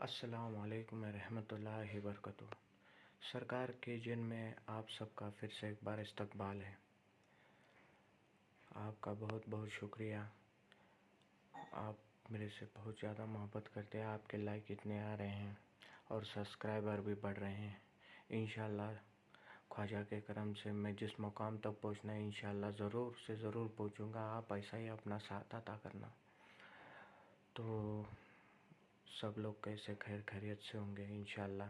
अस्सलाम वालेकुम रहमतुल्लाहि बरकatuh। सरकार के जिन में आप सबका फिर से एक बार इस्तकबाल है। आपका बहुत बहुत शुक्रिया। आप मेरे से बहुत ज़्यादा मोहब्बत करते हैं। आपके लाइक इतने आ रहे हैं और सब्सक्राइबर भी बढ़ रहे हैं। इंशाअल्लाह ख्वाजा के करम से मैं जिस मुकाम तक पहुंचना है इंशाअल्लाह ज़रूर से ज़रूर पहुंचूंगा। आप ऐसा ही अपना साथ अता करना। तो सब लोग कैसे खैर खैरियत से होंगे इंशाअल्लाह।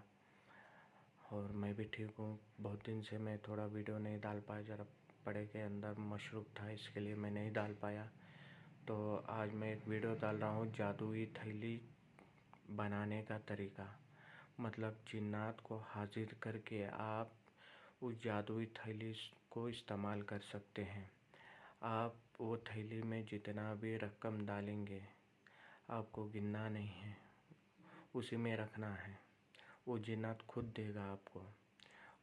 और मैं भी ठीक हूँ। बहुत दिन से मैं थोड़ा वीडियो नहीं डाल पाया, ज़रा पढ़े के अंदर मशरूफ़ था, इसके लिए मैं नहीं डाल पाया। तो आज मैं एक वीडियो डाल रहा हूँ जादुई थैली बनाने का तरीका। मतलब जिन्नात को हाजिर करके आप उस जादुई थैली को इस्तेमाल कर सकते हैं। आप वो थैली में जितना भी रकम डालेंगे आपको गिनना नहीं है, उसी में रखना है। वो जिन्नात खुद देगा आपको।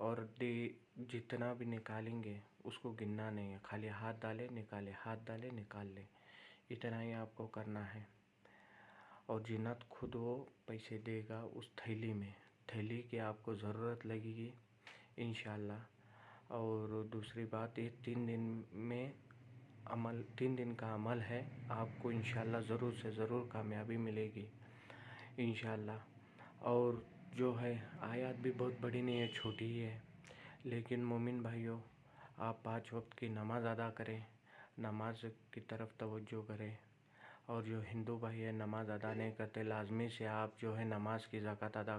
और जितना भी निकालेंगे उसको गिनना नहीं है, खाली हाथ डाले निकाले, हाथ डाले निकाल ले, इतना ही आपको करना है। और जिन्नात खुद वो पैसे देगा उस थैली में। थैली की आपको ज़रूरत लगेगी इंशाअल्लाह। और दूसरी बात, ये 3 दिन का अमल है। आपको इंशाअल्लाह ज़रूर से ज़रूर कामयाबी मिलेगी इंशाअल्लाह। और जो है आयत भी बहुत बड़ी नहीं है, छोटी ही है। लेकिन मोमिन भाइयों, आप 5 वक्त की नमाज़ अदा करें, नमाज की तरफ तवज्जो करें। और जो हिंदू भाई है नमाज़ अदा नहीं करते, लाजमी से आप जो है नमाज की ज़कात अदा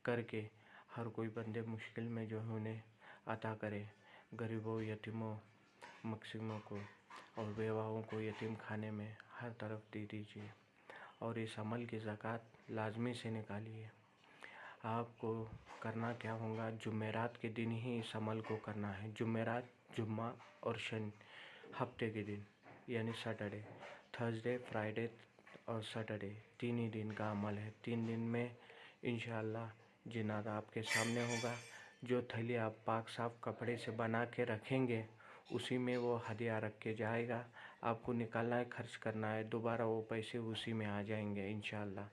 करके हर कोई बंदे मुश्किल में जो है उन्हें अता करें। गरीबों, यतीमों, मकसीमों को और बेवाओं को यतीम खाने में हर तरफ दे दीजिए। और इस अमल की ज़कात लाजमी से निकालिए। आपको करना क्या होगा, जुमेरात के दिन ही इस अमल को करना है। जुमेरात, जुम्मा और शनि, हफ्ते के दिन यानी सैटरडे, थर्सडे, फ्राइडे और सैटरडे 3 ही दिन का अमल है। 3 दिन में इंशाअल्लाह जिन्नात आपके सामने होगा। जो थैली आप पाक साफ कपड़े से बना के रखेंगे उसी में वो हदिया रख के जाएगा। आपको निकालना है, खर्च करना है, दोबारा वो पैसे उसी में आ जाएंगे इंशाअल्लाह।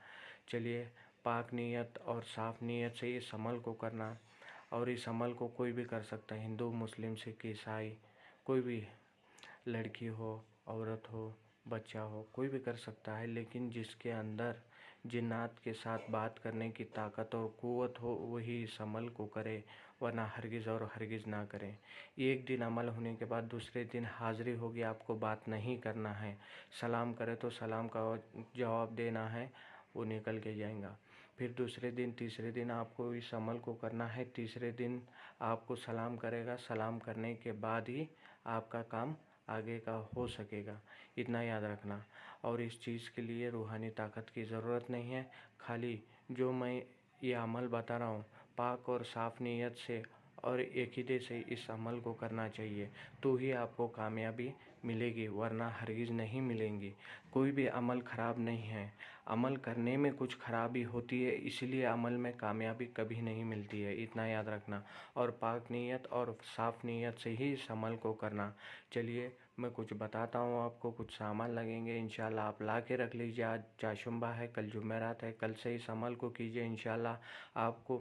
चलिए, पाक नीयत और साफ़ नीयत से इस अमल को करना। और इस अमल को कोई भी कर सकता है, हिंदू, मुस्लिम, सिख, ईसाई, कोई भी, लड़की हो, औरत हो, बच्चा हो, कोई भी कर सकता है। लेकिन जिसके अंदर जिन्नात के साथ बात करने की ताकत और क़ुव्वत हो वही इस अमल को करे, वरना हरगिज़ और हरगिज़ ना करें। एक दिन अमल होने के बाद दूसरे दिन हाज़िरी होगी, आपको बात नहीं करना है। सलाम करे तो सलाम का जवाब देना है, वो निकल के जाएगा। फिर दूसरे दिन, तीसरे दिन आपको इस अमल को करना है। तीसरे दिन आपको सलाम करेगा, सलाम करने के बाद ही आपका काम आगे का हो सकेगा, इतना याद रखना। और इस चीज़ के लिए रूहानी ताकत की ज़रूरत नहीं है। खाली जो मैं ये अमल बता रहा हूँ, पाक और साफ़ नीयत से और अक़ीदे से इस अमल को करना चाहिए, तो ही आपको कामयाबी मिलेगी, वरना हरगिज़ नहीं मिलेंगी। कोई भी अमल ख़राब नहीं है, अमल करने में कुछ ख़राबी होती है, इसलिए अमल में कामयाबी कभी नहीं मिलती है, इतना याद रखना। और पाक नीयत और साफ़ नीयत से ही इस अमल को करना। चलिए, मैं कुछ बताता हूँ आपको। कुछ सामान लगेंगे इंशाअल्लाह, आप ला के रख लीजिए। आज चाशुम्बा है, कल जुमेरात है, कल से इस अमल को कीजिए। इंशाअल्लाह आपको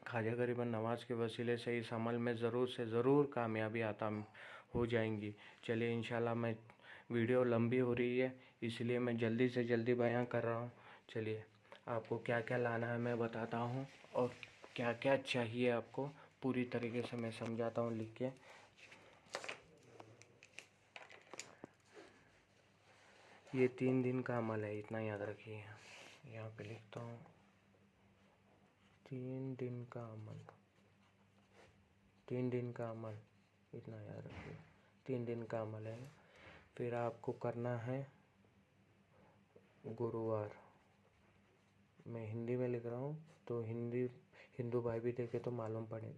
ख्वाजा गरीब नवाज़ के वसीले से इस अमल में ज़रूर से ज़रूर कामयाबी अता हो जाएंगी। चलिए, इंशाअल्लाह मैं वीडियो लंबी हो रही है इसलिए मैं जल्दी से जल्दी बयां कर रहा हूँ। चलिए, आपको क्या क्या लाना है मैं बताता हूँ और क्या क्या चाहिए आपको पूरी तरीके से मैं समझाता हूँ लिख के। ये 3 दिन का अमल है, इतना याद रखिए। यहाँ पे लिखता हूँ 3 दिन का अमल, 3 दिन का अमल, इतना याद रखिए। 3 दिन का अमल है। फिर आपको करना है गुरुवार, मैं हिंदी में लिख रहा हूँ तो हिंदू भाई भी देखे तो मालूम पड़े।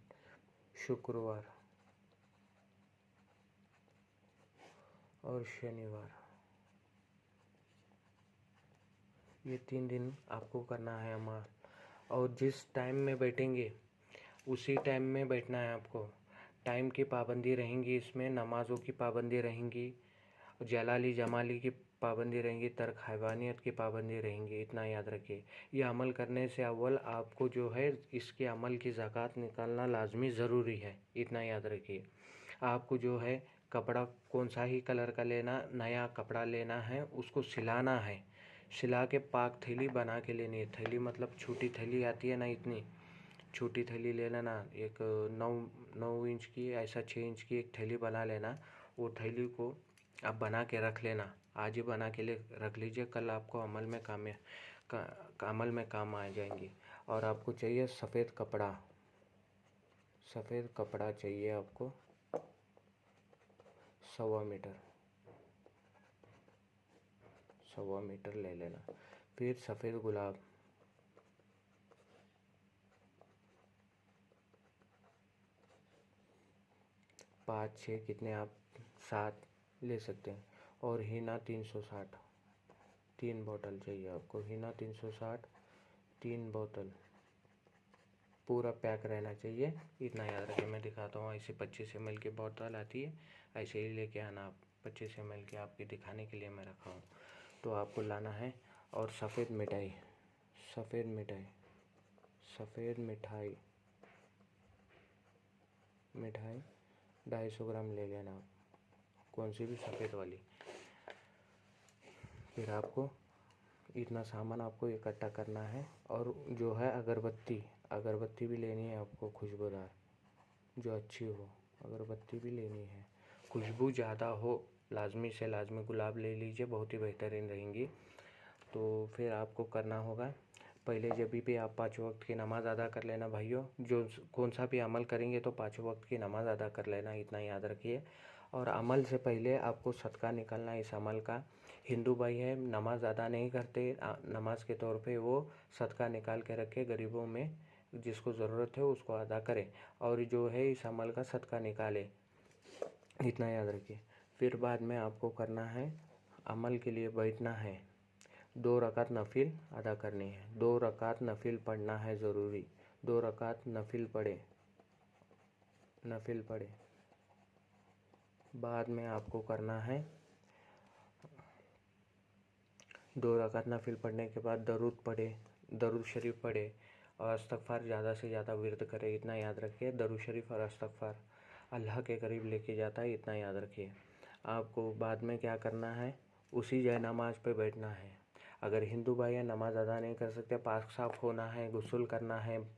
शुक्रवार और शनिवार, ये 3 दिन आपको करना है अमल। और जिस टाइम में बैठेंगे उसी टाइम में बैठना है आपको। टाइम की पाबंदी रहेंगी, इसमें नमाज़ों की पाबंदी रहेंगी, जलाली जमाली की पाबंदी रहेंगी, तर्क हैवानियत की पाबंदी रहेंगी, इतना याद रखिए। ये अमल करने से अव्वल आपको जो है इसके अमल की ज़कात निकालना लाजमी ज़रूरी है, इतना याद रखिए। आपको जो है कपड़ा कौन सा ही कलर का लेना, नया कपड़ा लेना है, उसको सिलाना है, सिला के पाक थैली बना के लेनी है। थैली मतलब छोटी थैली आती है ना, इतनी छोटी थैली ले लेना, एक 9 इंच की, ऐसा 6 इंच की एक थैली बना लेना। वो थैली को आप बना के रख लेना, आज ही बना के लिए रख लीजिए, कल आपको अमल में काम आ जाएंगी। और आपको चाहिए सफ़ेद कपड़ा, सफ़ेद कपड़ा चाहिए आपको 1.25 मीटर ले लेना। फिर सफ़ेद गुलाब, 5-6 कितने आप 7 ले सकते हैं। और हीना 360, 3 बोतल चाहिए आपको। हीना 360, 3 बोतल, पूरा पैक रहना चाहिए, इतना याद रखिए। मैं दिखाता हूँ, ऐसे 25 ml की बोतल आती है, ऐसे ही लेके आना आप। 25 ml की आपके दिखाने के लिए मैं रखा हूँ, तो आपको लाना है। और सफ़ेद मिठाई, सफ़ेद मिठाई, सफ़ेद मिठाई, मिठाई 250 ग्राम ले लेना आप, कौन सी भी सफ़ेद वाली। फिर आपको इतना सामान आपको इकट्ठा करना है। और जो है अगरबत्ती, अगरबत्ती भी लेनी है आपको, खुशबूदार जो अच्छी हो, अगरबत्ती भी लेनी है, खुशबू ज़्यादा हो, लाजमी से लाजमी गुलाब ले लीजिए, बहुत ही बेहतरीन रहेंगी। तो फिर आपको करना होगा, पहले जब भी आप 5 वक्त की नमाज़ अदा कर लेना भाइयों, जो कौन सा भी अमल करेंगे तो 5 वक्त की नमाज़ अदा कर लेना, इतना याद रखिए। और अमल से पहले आपको सदका निकालना इस अमल का। हिंदू भाई है, नमाज़ अदा नहीं करते, नमाज के तौर पे वो सदका निकाल के रखे, गरीबों में जिसको ज़रूरत है उसको अदा करे, और जो है इस अमल का सदका निकाले, इतना याद रखिए। फिर बाद में आपको करना है, अमल के लिए बैठना है, 2 रकात नफिल अदा करनी है, 2 रकात नफिल पढ़ना है ज़रूरी, 2 रकात नफिल पढ़े, नफिल पढ़े। बाद में आपको करना है, 2 रकात नफिल पढ़ने के बाद दरूद पढ़े, दरूद शरीफ पढ़े, और इस्तग़फ़ार ज़्यादा से ज़्यादा विर्द करे, इतना याद रखिए। दरूद शरीफ और इस्तग़फ़ार अल्लाह के करीब लेके जाता है, इतना याद रखिए। आपको बाद में क्या करना है, उसी जय नमाज पे बैठना है। अगर हिंदू भाई नमाज अदा नहीं कर सकते, पाक साफ़ होना है, गुस्ल करना है,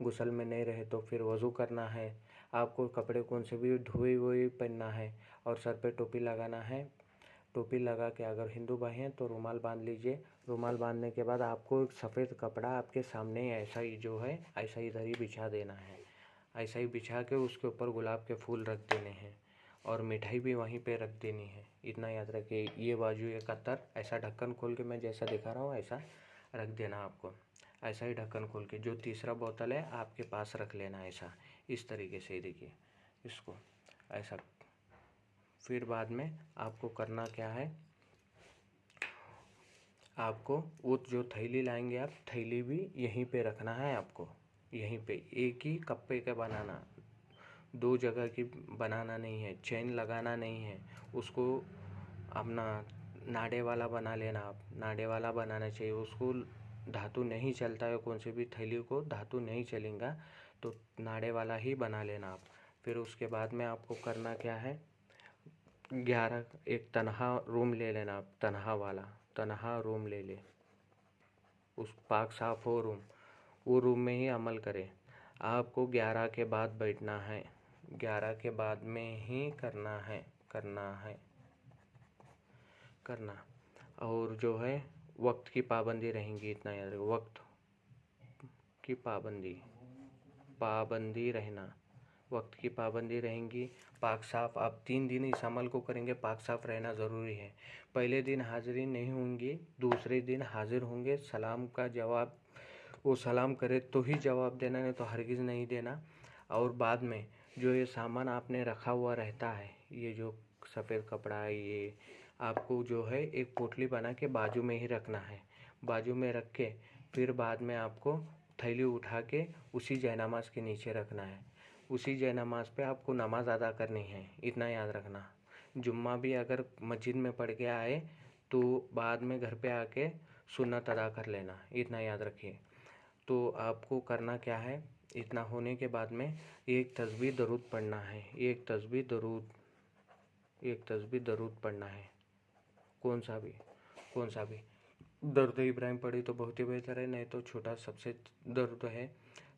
गुस्ल में नहीं रहे तो फिर वज़ू करना है, आपको कपड़े कौन से भी धोए हुए पहनना है, और सर पे टोपी लगाना है। टोपी लगा के अगर हिंदू भाई हैं तो रुमाल बांध लीजिए। रुमाल बांधने के बाद आपको एक सफ़ेद कपड़ा आपके सामने ऐसा ही जो है ऐसा इधर ही बिछा देना है, ऐसा ही बिछा के उसके ऊपर गुलाब के फूल रख देने हैं, और मिठाई भी वहीं पे रख देनी है, इतना याद रखिए। ये बाजू ये कतर ऐसा ढक्कन खोल के मैं जैसा दिखा रहा हूँ ऐसा रख देना आपको, ऐसा ही ढक्कन खोल के। जो तीसरा बोतल है आपके पास रख लेना, ऐसा इस तरीके से देखिए इसको ऐसा। फिर बाद में आपको करना क्या है, आपको वो जो थैली लाएंगे आप, थैली भी यहीं पे रखना है आपको, यहीं पे एक ही कप्पे का बनाना, 2 जगह की बनाना नहीं है, चेन लगाना नहीं है, उसको अपना नाडे वाला बना लेना आप, नाडे वाला बनाना चाहिए उसको। धातु नहीं चलता है, कौन सी भी थैली को धातु नहीं चलेगा, तो नाडे वाला ही बना लेना आप। फिर उसके बाद में आपको करना क्या है, 11 एक तनहा रूम ले लेना आप, तनहा वाला, तनहा रूम ले ले, उस पाक साफ़ हो रूम, वो रूम में ही अमल करें। आपको 11 के बाद बैठना है, 11 के बाद में ही करना है, करना है, करना। और जो है वक्त की पाबंदी रहेंगी, इतना याद रखो, वक्त की पाबंदी, पाबंदी रहना, वक्त की पाबंदी रहेंगी। पाक साफ़ आप 3 दिन इस अमल को करेंगे, पाक साफ़ रहना ज़रूरी है। पहले दिन हाज़िरी नहीं होंगी, दूसरे दिन हाज़िर होंगे, सलाम का जवाब, वो सलाम करे तो ही जवाब देना, नहीं तो हरगिज़ नहीं देना। और बाद में जो ये सामान आपने रखा हुआ रहता है, ये जो सफ़ेद कपड़ा है, ये आपको जो है एक पोटली बना के बाजू में ही रखना है, बाजू में रख के फिर बाद में आपको थैली उठा के उसी जयनमाज़ के नीचे रखना है, उसी जयनमाज़ पे आपको नमाज़ अदा करनी है, इतना याद रखना। जुम्मा भी अगर मस्जिद में पढ़ के आए तो बाद में घर पे आके सुन्नत अदा कर लेना, इतना याद रखिए। तो आपको करना क्या है, इतना होने के बाद में एक तस्बीह दरूद पढ़ना है, एक तस्बीह दरूद पढ़ना है। कौन सा भी दर्द इब्राहिम पढ़ी तो बहुत ही बेहतर है, नहीं तो छोटा सबसे दर्द है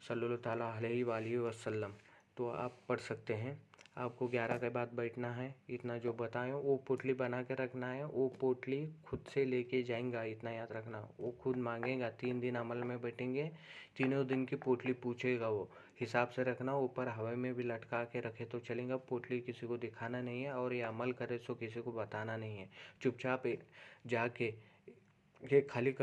सल्लल्लाहु ताला अलैहि वसल्लम, तो आप पढ़ सकते हैं। आपको 11 के बाद बैठना है, इतना जो बताएं वो पोटली बना के रखना है। वो पोटली खुद से लेके जाएंगा, इतना याद रखना। वो खुद मांगेगा, 3 दिन अमल में बैठेंगे, तीनों दिन की पोटली पूछेगा। वो हिसाब से रखना, ऊपर हवा में भी लटका के रखे तो चलेगा। पोटली किसी को दिखाना नहीं है, और ये अमल करे तो किसी को बताना नहीं है। चुपचाप जाके ये खाली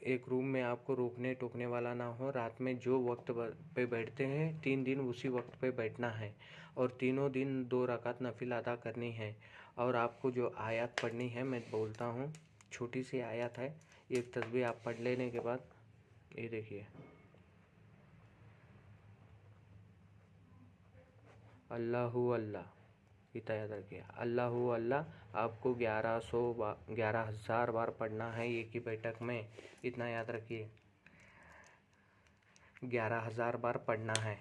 एक रूम में आपको रोकने टोकने वाला ना हो। रात में जो वक्त पे बैठते हैं 3 दिन उसी वक्त पे बैठना है, और तीनों दिन 2 रकात नफिल अदा करनी है। और आपको जो आयत पढ़नी है मैं बोलता हूँ, छोटी सी आयत है। एक तस्बीह आप पढ़ लेने के बाद ये देखिए, अल्लाहु अल्लाह, इतना याद रखिए, अल्लाहु अल्लाह। आपको 11,000 बार पढ़ना है एक ही बैठक में, इतना याद रखिए। 11,000 बार पढ़ना है।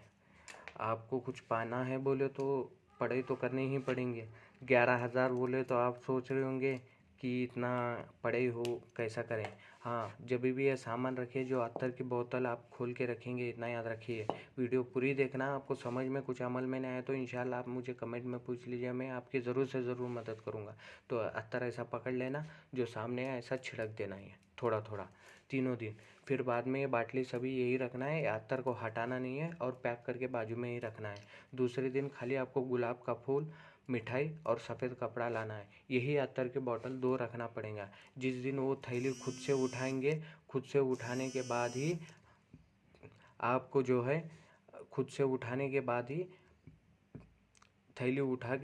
आपको कुछ पाना है बोले तो पढ़ाई तो करनी ही पड़ेंगे। 11,000 बोले तो आप सोच रहे होंगे कि इतना पढ़ाई हो कैसा करें। हाँ, जब भी ये सामान रखिए, जो अत्तर की बोतल आप खोल के रखेंगे, इतना याद रखिए। वीडियो पूरी देखना, आपको समझ में कुछ अमल में नहीं आया तो इंशाल्लाह आप मुझे कमेंट में पूछ लीजिए, मैं आपकी ज़रूर से ज़रूर मदद करूँगा। तो अत्तर ऐसा पकड़ लेना, जो सामने है ऐसा छिड़क देना है थोड़ा थोड़ा, तीनों दिन। फिर बाद में ये बाटली सभी यही रखना है, अत्तर को हटाना नहीं है, और पैक करके बाजू में ही रखना है। दूसरे दिन खाली आपको गुलाब का फूल, मिठाई और सफ़ेद कपड़ा लाना है। यही अत्तर की बोतल 2 रखना पड़ेगा। जिस दिन वो थैली खुद से उठाएंगे, खुद से उठाने के बाद ही आपको जो है, खुद से उठाने के बाद ही थैली उठा